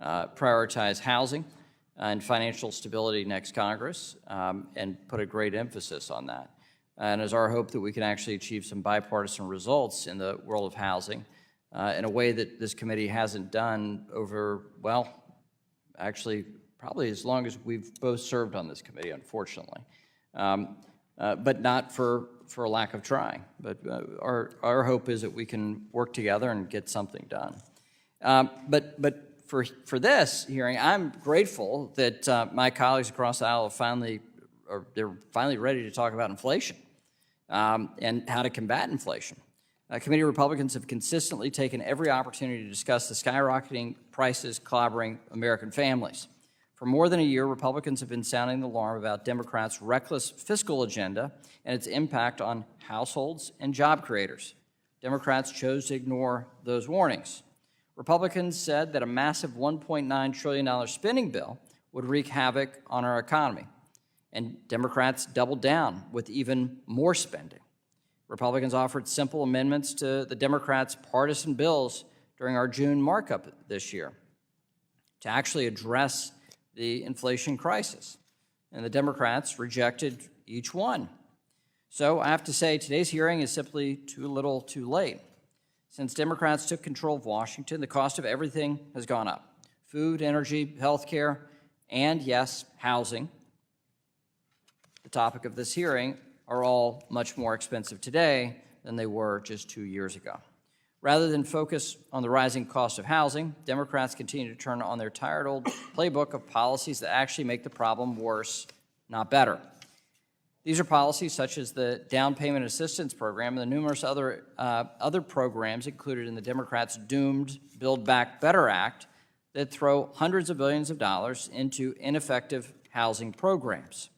prioritize housing and financial stability next Congress, and put a great emphasis on that. And it's our hope that we can actually achieve some bipartisan results in the world of housing in a way that this committee hasn't done over, well, actually probably as long as we've both served on this committee, unfortunately. But not for a lack of trying. But our hope is that we can work together and get something done. But for this hearing, I'm grateful that my colleagues across the aisle they're finally ready to talk about inflation and how to combat inflation. Committee Republicans have consistently taken every opportunity to discuss the skyrocketing prices clobbering American families. For more than a year, Republicans have been sounding the alarm about Democrats' reckless fiscal agenda and its impact on households and job creators. Democrats chose to ignore those warnings. Republicans said that a massive $1.9 trillion spending bill would wreak havoc on our economy, and Democrats doubled down with even more spending. Republicans offered simple amendments to the Democrats' partisan bills during our June markup this year to actually address the inflation crisis, and the Democrats rejected each one. So I have to say today's hearing is simply too little too late. Since Democrats took control of Washington, the cost of everything has gone up. Food, energy, health care, and yes, housing, the topic of this hearing, are all much more expensive today than they were just 2 years ago. Rather than focus on the rising cost of housing, Democrats continue to turn on their tired old playbook of policies that actually make the problem worse, not better. These are policies such as the Down Payment Assistance Program and the numerous other programs included in the Democrats' doomed Build Back Better Act that throw hundreds of billions of dollars into ineffective housing programs.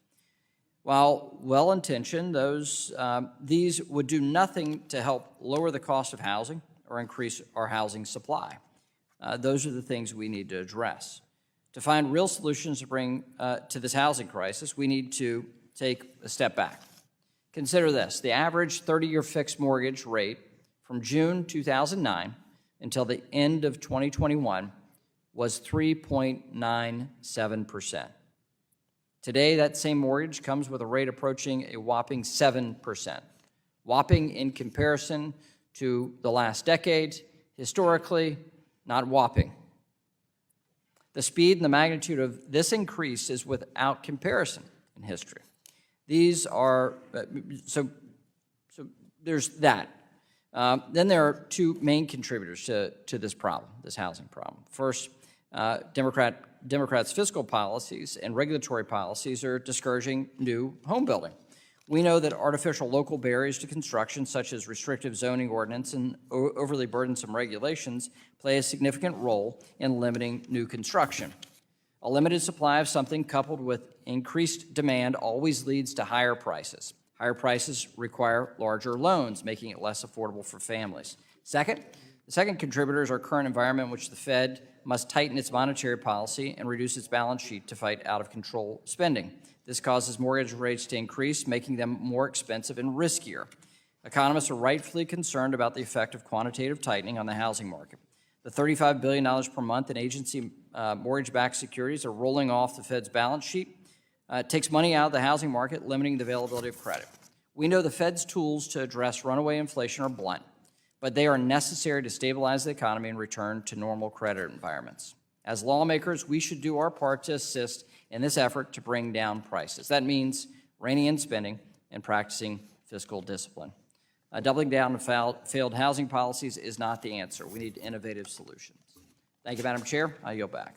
While well-intentioned, these would do nothing to help lower the cost of housing or increase our housing supply. Those are the things we need to address. To find real solutions to bring to this housing crisis, we need to take a step back. Consider this: the average 30-year fixed mortgage rate from June 2009 until the end of 2021 was 3.97%. Today, that same mortgage comes with a rate approaching a whopping 7%. Whopping in comparison to the last decade, historically, not whopping. The speed and the magnitude of this increase is without comparison in history. These are, so there's that. Then there are two main contributors to this problem, this housing problem. First, Democrats' fiscal policies and regulatory policies are discouraging new home building. We know that artificial local barriers to construction, such as restrictive zoning ordinance and overly burdensome regulations, play a significant role in limiting new construction. A limited supply of something coupled with increased demand always leads to higher prices. Higher prices require larger loans, making it less affordable for families. The second contributor is our current environment in which the Fed must tighten its monetary policy and reduce its balance sheet to fight out-of-control spending. This causes mortgage rates to increase, making them more expensive and riskier. Economists are rightfully concerned about the effect of quantitative tightening on the housing market. The $35 billion per month in agency mortgage-backed securities are rolling off the Fed's balance sheet. It takes money out of the housing market, limiting the availability of credit. We know the Fed's tools to address runaway inflation are blunt, but they are necessary to stabilize the economy and return to normal credit environments. As lawmakers, we should do our part to assist in this effort to bring down prices. That means reining in spending and practicing fiscal discipline. Doubling down on failed housing policies is not the answer. We need innovative solutions. Thank you, Madam Chair. I yield back.